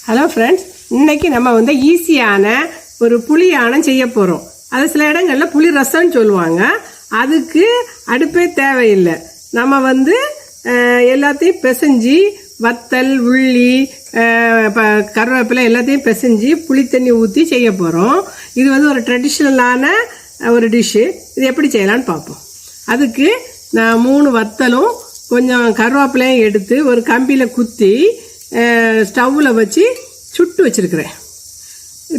Hello friends, இன்னைக்கு நம்ம வந்து ஈஸியான ஒரு புளி ஆணம் செய்ய போகிறோம். அது சில இடங்களில் புளி ரசம்னு சொல்லுவாங்க. அதுக்கு அடுப்பே தேவையில்லை. நம்ம வந்து எல்லாத்தையும் பிசைஞ்சு வத்தல், உள்ளி, கருவேப்பிலை எல்லாத்தையும் பிசைஞ்சு புளி தண்ணி ஊற்றி செய்ய போகிறோம். இது வந்து ஒரு ட்ரெடிஷ்னலான ஒரு டிஷ்ஷு. இது எப்படி செய்யலான்னு பார்ப்போம். அதுக்கு நான் 3 வத்தலும் கொஞ்சம் கருவேப்பிலையும் எடுத்து ஒரு கம்பியில் குத்தி ஸ்டவ்வில் வச்சு சுட்டு வச்சுருக்கிறேன்.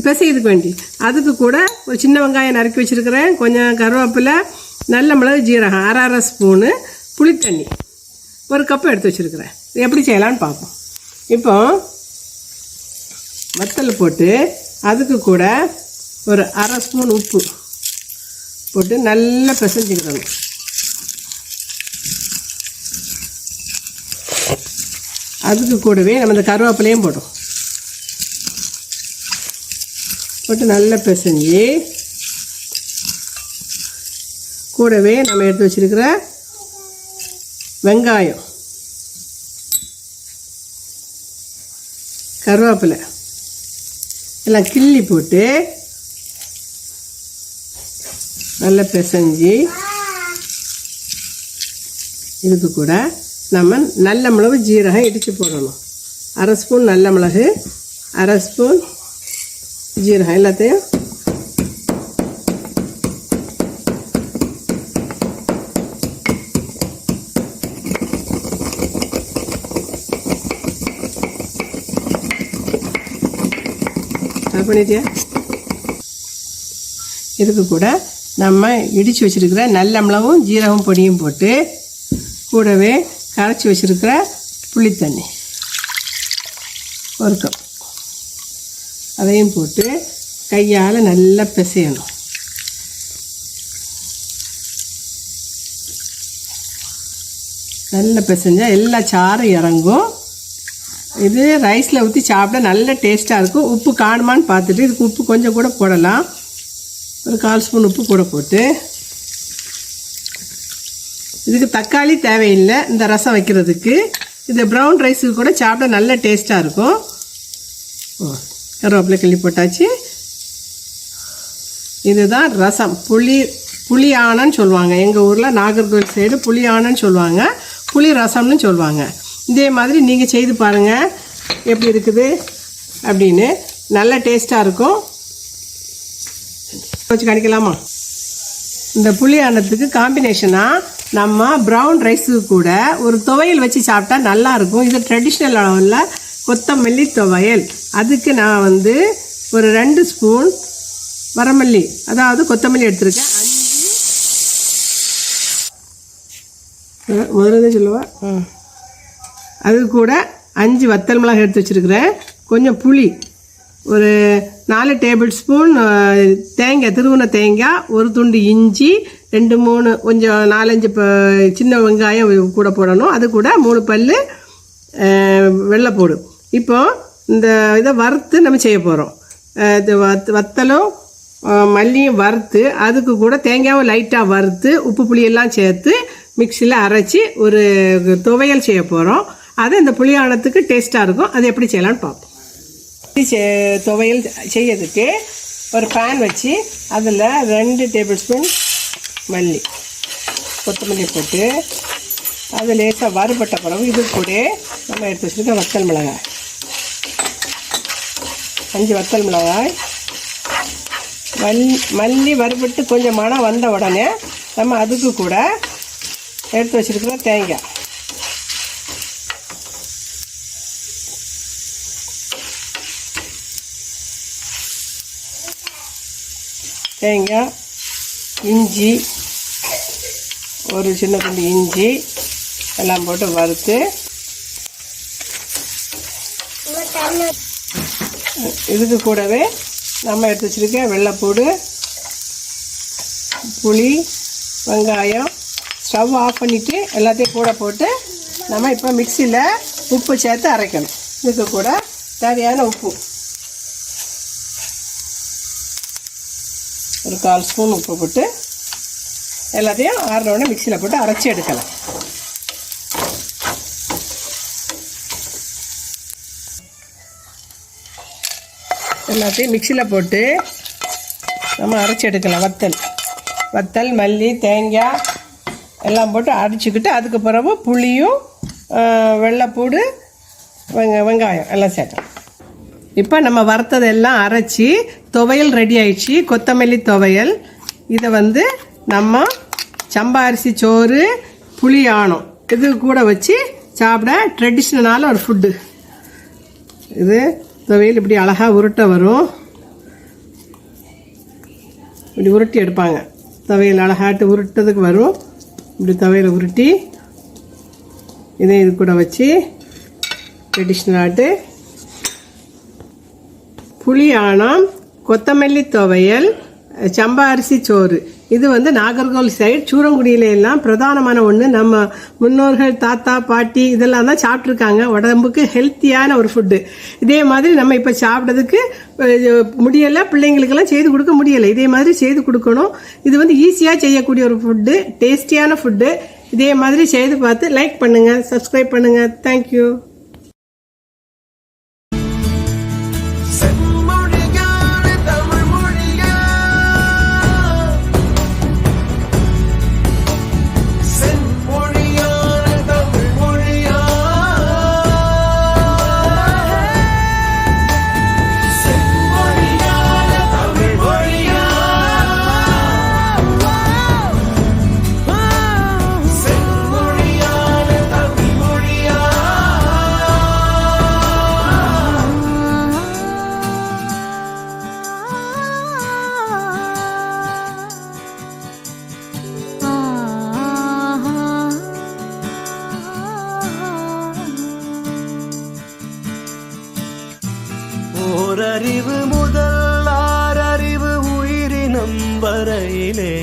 பிசையதுக்கு வேண்டி அதுக்கு கூட ஒரு சின்ன வெங்காயம் நறுக்கி வச்சுருக்கிறேன். கொஞ்சம் கருவேப்பிலை, நல்ல மிளகு, ஜீரகம், அரை ஸ்பூனு, புளித்தண்ணி 1 கப்பு எடுத்து வச்சுருக்கிறேன். இது எப்படி செய்யலான்னு பார்ப்போம். இப்போ வத்தல் போட்டு அதுக்கு கூட ஒரு அரை ஸ்பூன் உப்பு போட்டு நல்லா பிசைஞ்சிக்கிறணும். அதுக்கு கூடவே நம்ம இந்த கருவேப்பிலையும் போட்டு நல்லா பிசைஞ்சு கூடவே நம்ம எடுத்து வச்சிருக்கிற வெங்காயம், கருவேப்பிலை எல்லாம் கிள்ளி போட்டு நல்லா பிசைஞ்சு இதுக்கு கூட நம்ம நல்ல மிளகு, ஜீரகம் இடித்து போடணும். அரை ஸ்பூன் நல்ல மிளகு, அரை ஸ்பூன் ஜீரகம் எல்லாத்தையும் பண்ணிட்டியா. இதுக்கு கூட நம்ம இடித்து வச்சுருக்கிற நல்ல மிளகும் ஜீரகம் பொடியும் போட்டு கூடவே கரைச்சி வச்சுருக்கிற புளித்தண்ணி 1 கப் அதையும் போட்டு கையால் நல்லா பிசையணும். நல்லா பிசைஞ்சால் எல்லா சாரும் இறங்கும். இது ரைஸில் ஊற்றி சாப்பிட நல்ல டேஸ்ட்டாக இருக்கும். உப்பு காணுமான்னு பார்த்துட்டு இதுக்கு உப்பு கொஞ்சம் கூட போடலாம். ஒரு 1/4 ஸ்பூன் உப்பு கூட போட்டு, இதுக்கு தக்காளி தேவையில்லை இந்த ரசம் வைக்கிறதுக்கு. இது ப்ரௌன் ரைஸுக்கு கூட சாப்பிட நல்ல டேஸ்ட்டாக இருக்கும். கருவேப்பிலை கிள்ளி போட்டாச்சு. இதுதான் ரசம். புளியானன்னு சொல்லுவாங்க. எங்கள் ஊரில் நாகர்கோவில் சைடு புளியானன்னு சொல்லுவாங்க, புளி ரசம்னு சொல்லுவாங்க. இதே மாதிரி நீங்கள் செய்து பாருங்கள் எப்படி இருக்குது அப்படின்னு. நல்ல டேஸ்ட்டாக இருக்கும். வச்சு கணிக்கலாமா? இந்த புளியானத்துக்கு காம்பினேஷனாக நம்ம ப்ரௌன் ரைஸுக்கு கூட ஒரு துவையல் வச்சு சாப்பிட்டா நல்லாயிருக்கும். இது ட்ரெடிஷ்னல் அளவில் கொத்தமல்லி துவையல். அதுக்கு நான் வந்து ஒரு 2 ஸ்பூன் வரமல்லி, அதாவது கொத்தமல்லி எடுத்துருக்கேன். 5 முதல்ல சொல்லுவா. அது கூட 5 வத்தல் மிளகாய் எடுத்து வச்சுருக்கிறேன். கொஞ்சம் புளி, ஒரு 4 டேபிள் ஸ்பூன் தேங்காய், துருவின தேங்காய், 1 துண்டு இஞ்சி, 2-3 கொஞ்சம் 4-5 சின்ன வெங்காயம் கூட போடணும். அது கூட 3 பல் வெள்ளைப்பூடு. இப்போ இந்த இதை வறுத்து நம்ம செய்ய போகிறோம். இது வத்தலும் மல்லியும் வறுத்து அதுக்கு கூட தேங்காயும் லைட்டாக வறுத்து உப்பு புளியெல்லாம் சேர்த்து மிக்சியில் அரைச்சி ஒரு துவையல் செய்ய போகிறோம். அது இந்த புளியானத்துக்கு டேஸ்ட்டாக இருக்கும். அது எப்படி செய்யலான்னு பார்ப்போம். துவையல் செய்யறதுக்கு ஒரு பேன் வச்சு அதில் 2 டேபிள் ஸ்பூன் மல்லி, கொத்தமல்லி போட்டு அது லேசாக வறுபட்ட பிறகு இது கூட நம்ம எடுத்து வச்சுருக்க வத்தல் மிளகாய், 5 வத்தல் மிளகாய், மல்லி வறுபட்டு கொஞ்சம் மணம் வந்த உடனே நம்ம அதுக்கு கூட எடுத்து வச்சுருக்கிற தேங்காய், இஞ்சி, ஒரு சின்ன துண்டு இஞ்சி எல்லாம் போட்டு வறுத்து இதுக்கு கூடவே நம்ம எடுத்து வச்சுருக்க வெள்ளைப்பூடு, புளி, வெங்காயம். ஸ்டவ் ஆஃப் பண்ணிவிட்டு எல்லாத்தையும் கூட போட்டு நம்ம இப்போ மிக்சியில் உப்பு சேர்த்து அரைக்கணும். இதுக்கு கூட தேவையான உப்பு ஒரு 1/4 ஸ்பூன் உப்பு போட்டு எல்லாத்தையும் ஆறினோடனே மிக்சியில் போட்டு அரைச்சி எடுக்கலாம். எல்லாத்தையும் மிக்சியில் போட்டு நம்ம அரைச்சி எடுக்கலாம். வத்தல் மல்லி தேங்காய் எல்லாம் போட்டு அரைச்சிக்கிட்டு அதுக்கு பிறகு புளியும் வெள்ளைப்பூடு வெங்காயம் எல்லாம் சேர்க்கலாம். இப்போ நம்ம வறுத்ததெல்லாம் அரைச்சி துவையல் ரெடி ஆயிடுச்சு. கொத்தமல்லி துவையல். இதை நம்ம சம்பா அரிசி சோறு புளி ஆணம் இது கூட வச்சு சாப்பிட ட்ரெடிஷ்னலான ஒரு ஃபுட்டு. இது துவையல் இப்படி அழகாக உருட்ட வரும். இப்படி உருட்டி எடுப்பாங்க. துவையல் அழகாட்டு உருட்டதுக்கு வரும். இப்படி துவையலை உருட்டி இதே இது கூட வச்சு ட்ரெடிஷ்னலாட்டு புளி ஆணம் கொத்தமல்லி துவையல் சம்பா அரிசி சோறு. இது நாகர்கோவில் சைடு சூரங்குடியில எல்லாம் பிரதானமான ஒன்று. நம்ம முன்னோர்கள் தாத்தா பாட்டி இதெல்லாம் தான் சாப்பிட்ருக்காங்க. உடம்புக்கு ஹெல்த்தியான ஒரு ஃபுட்டு. இதே மாதிரி நம்ம இப்போ சாப்பிட்றதுக்கு முடியலை, பிள்ளைங்களுக்கெல்லாம் செய்து கொடுக்க முடியலை. இதே மாதிரி செய்து கொடுக்கணும். இது ஈஸியாக செய்யக்கூடிய ஒரு ஃபுட்டு, டேஸ்டியான ஃபுட்டு. இதே மாதிரி செய்து பார்த்து லைக் பண்ணுங்கள், சப்ஸ்கிரைப் பண்ணுங்கள். தேங்க்யூ. ஓரறிவு முதல் ஆறறிவு உயிரினம் வரையிலே